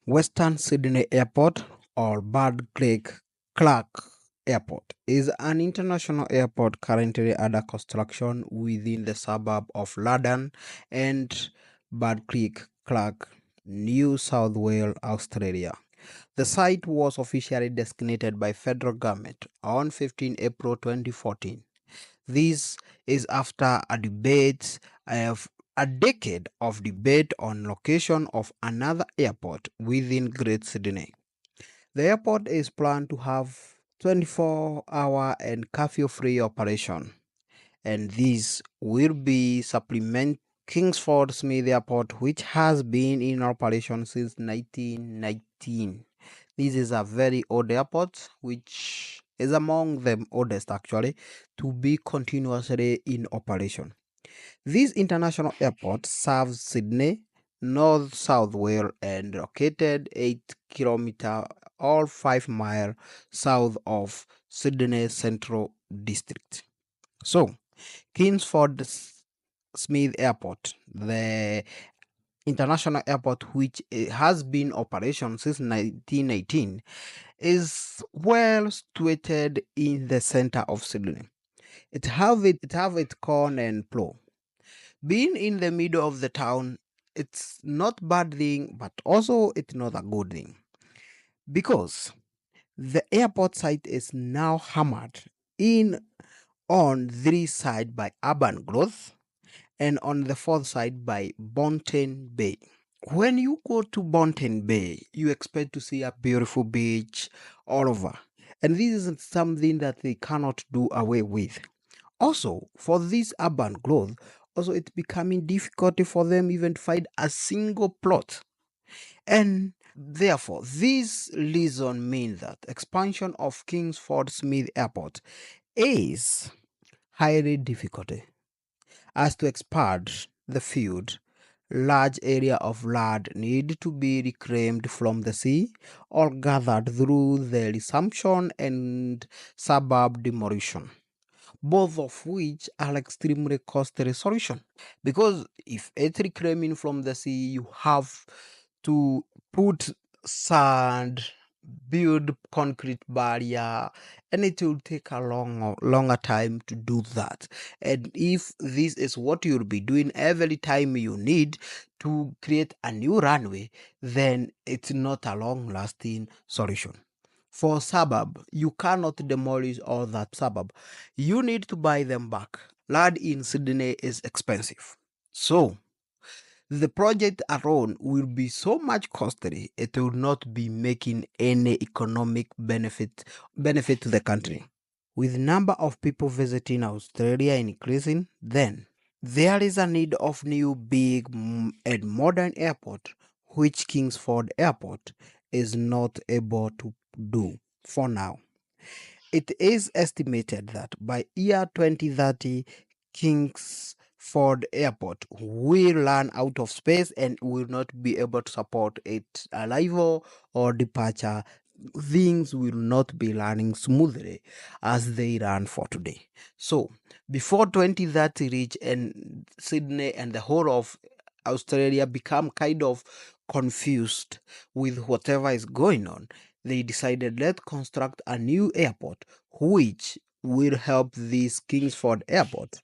Western Sydney Airport, or Badglake Clark Airport, is an international airport currently under construction within the suburb of London and Badglake Clark, New South Wales, Australia. The site was officially designated by federal government on 15 April 2014. This is after of a decade of debate on location of another airport within Great Sydney. The airport is planned to have 24-hour and curfew-free operation, and this will be supplement Kingsford Smith Airport, which has been in operation since 1919. This is a very old airport, which is among the oldest actually, to be continuously in operation. This international airport serves Sydney, North South Wales, and located 8 kilometers or 5 miles south of Sydney Central District. So, Kingsford Smith Airport, the international airport which has been in operation since 1918, is well situated in the center of Sydney. It have its corn and plow. Being in the middle of the town, it's not bad thing, but also it's not a good thing because the airport site is now hammered in on three sides by urban growth and on the fourth side by Walton Bay. When you go to Walton Bay, you expect to see a beautiful beach all over. And this is something that they cannot do away with. Also, for this urban growth, also it's becoming difficult for them even to find a single plot. And therefore, this reason means that expansion of Kingsford Smith Airport is highly difficult. As to expand the field, large area of land need to be reclaimed from the sea or gathered through the resumption and suburb demolition, both of which are extremely costly solution. Because if it's reclaiming from the sea, you have to put sand, build concrete barrier, and it will take a longer time to do that. And if this is what you'll be doing every time you need to create a new runway, then it's not a long lasting solution. For suburb, you cannot demolish all that suburb. You need to buy them back. Land in Sydney is expensive. So the project alone will be so much costly, it will not be making any economic benefit to the country. With number of people visiting Australia increasing, then there is a need of new big and modern airport, which Kingsford Airport is not able to do for now. It is estimated that by year 2030, Kingsford Airport will run out of space and will not be able to support its arrival or departure. Things will not be running smoothly as they run for today. So, before 2030 reach and Sydney and the whole of Australia become kind of confused with whatever is going on, they decided let's construct a new airport which will help this Kingsford Airport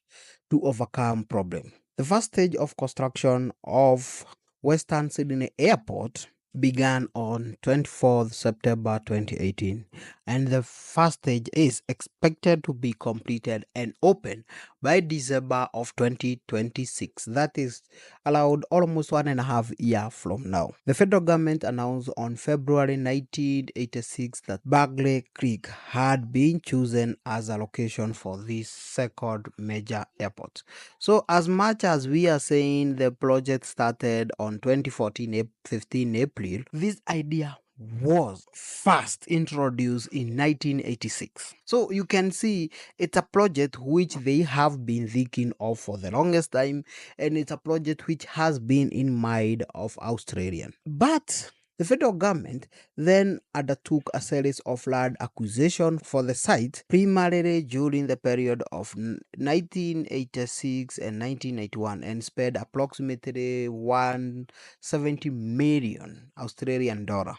to overcome problem. The first stage of construction of Western Sydney Airport began on 24th September 2018, and the first stage is expected to be completed and open by December of 2026. That is allowed almost 1.5 years from now. The federal government announced on February 1986 that Bagley Creek had been chosen as a location for this second major airport. So as much as we are saying the project started on 2014 15 April, this idea was first introduced in 1986. So you can see it's a project which they have been thinking of for the longest time, and it's a project which has been in mind of Australian. But The federal government then undertook a series of land acquisition for the site, primarily during the period of 1986 and 1991, and spent approximately 170 million Australian dollar.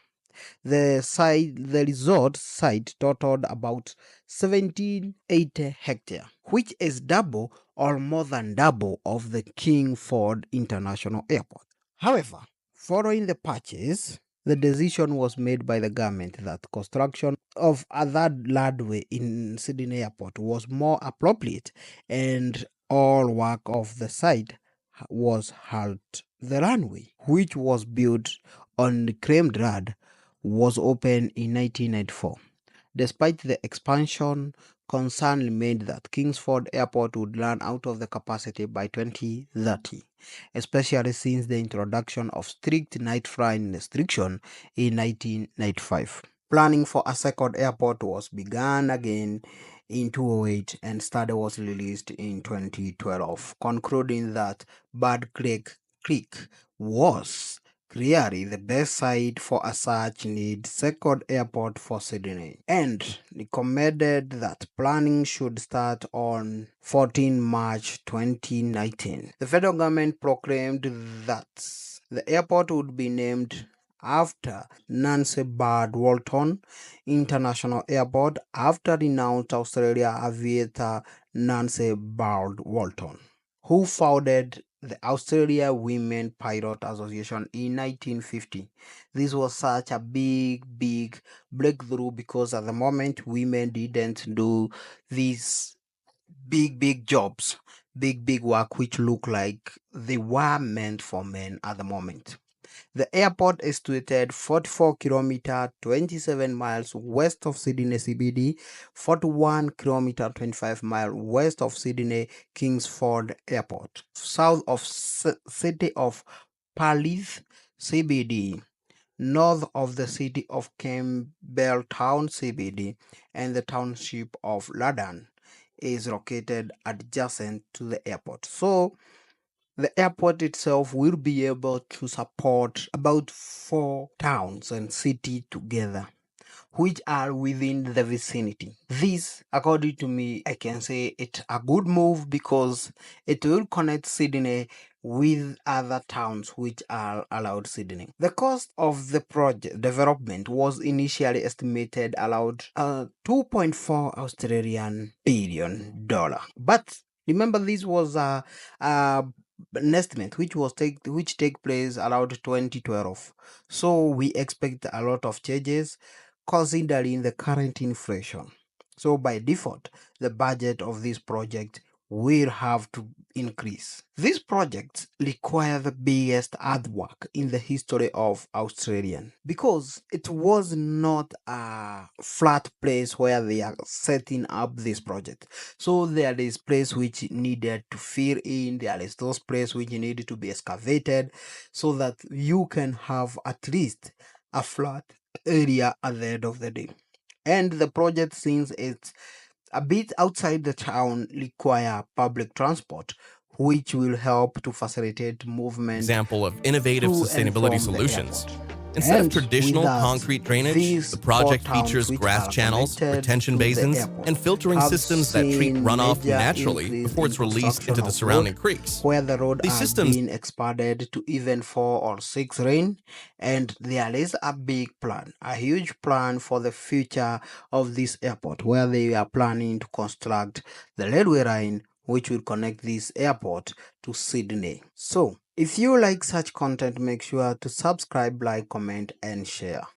The resort site totaled about 1780 hectares, which is double or more than double of the King Ford International Airport. However, following the purchase, the decision was made by the government that construction of a third runway in Sydney Airport was more appropriate, and all work of the site was halted. The runway, which was built on the claimed land, was opened in 1994. Despite the expansion, concern remained that Kingsford Airport would run out of the capacity by 2030, especially since the introduction of strict night flying restriction in 1995. Planning for a second airport was begun again in 2008 and study was released in 2012, concluding that Bird Creek was clearly the best site for a such need second airport for Sydney, and recommended that planning should start on 14 March 2019. The federal government proclaimed that the airport would be named after Nancy Bird Walton International Airport, after renowned Australian aviator Nancy Bird Walton, who founded the Australia Women Pilot Association in 1950. This was such a big breakthrough because at the moment women didn't do these big jobs, big work which look like they were meant for men at the moment. The airport is situated 44 km 27 miles west of Sydney CBD, 41 km 25 miles west of Sydney Kingsford Airport, south of city of Perth CBD, north of the city of Campbelltown CBD, and the township of Ladan is located adjacent to the airport. So the airport itself will be able to support about 4 towns and cities together, which are within the vicinity. This, according to me, I can say it's a good move because it will connect Sydney with other towns which are allowed Sydney. The cost of the project development was initially estimated around 2.4 Australian billion dollar. But remember, this was an estimate which take place around 2012. So we expect a lot of changes considering the current inflation. So by default, the budget of this project will have to increase. These projects require the biggest earthwork in the history of Australian because it was not a flat place where they are setting up this project. So there is place which needed to fill in, there is those place which needed to be excavated so that you can have at least a flat area at the end of the day. And the project, since it's a bit outside the town, require public transport, which will help to facilitate movement Example of innovative to and sustainability from the solutions. airport. Instead of And traditional with that, concrete drainage, these the project 4 towns features which grass are channels, connected retention to the basins, airport and filtering have systems that treat seen runoff major naturally increase before in it's released into construction the of surrounding road, creeks. where the road These are systems being expanded to even 4 or 6 rain, and there is a big plan, a huge plan for the future of this airport, where they are planning to construct the railway line which will connect this airport to Sydney. So if you like such content, make sure to subscribe, like, comment and share.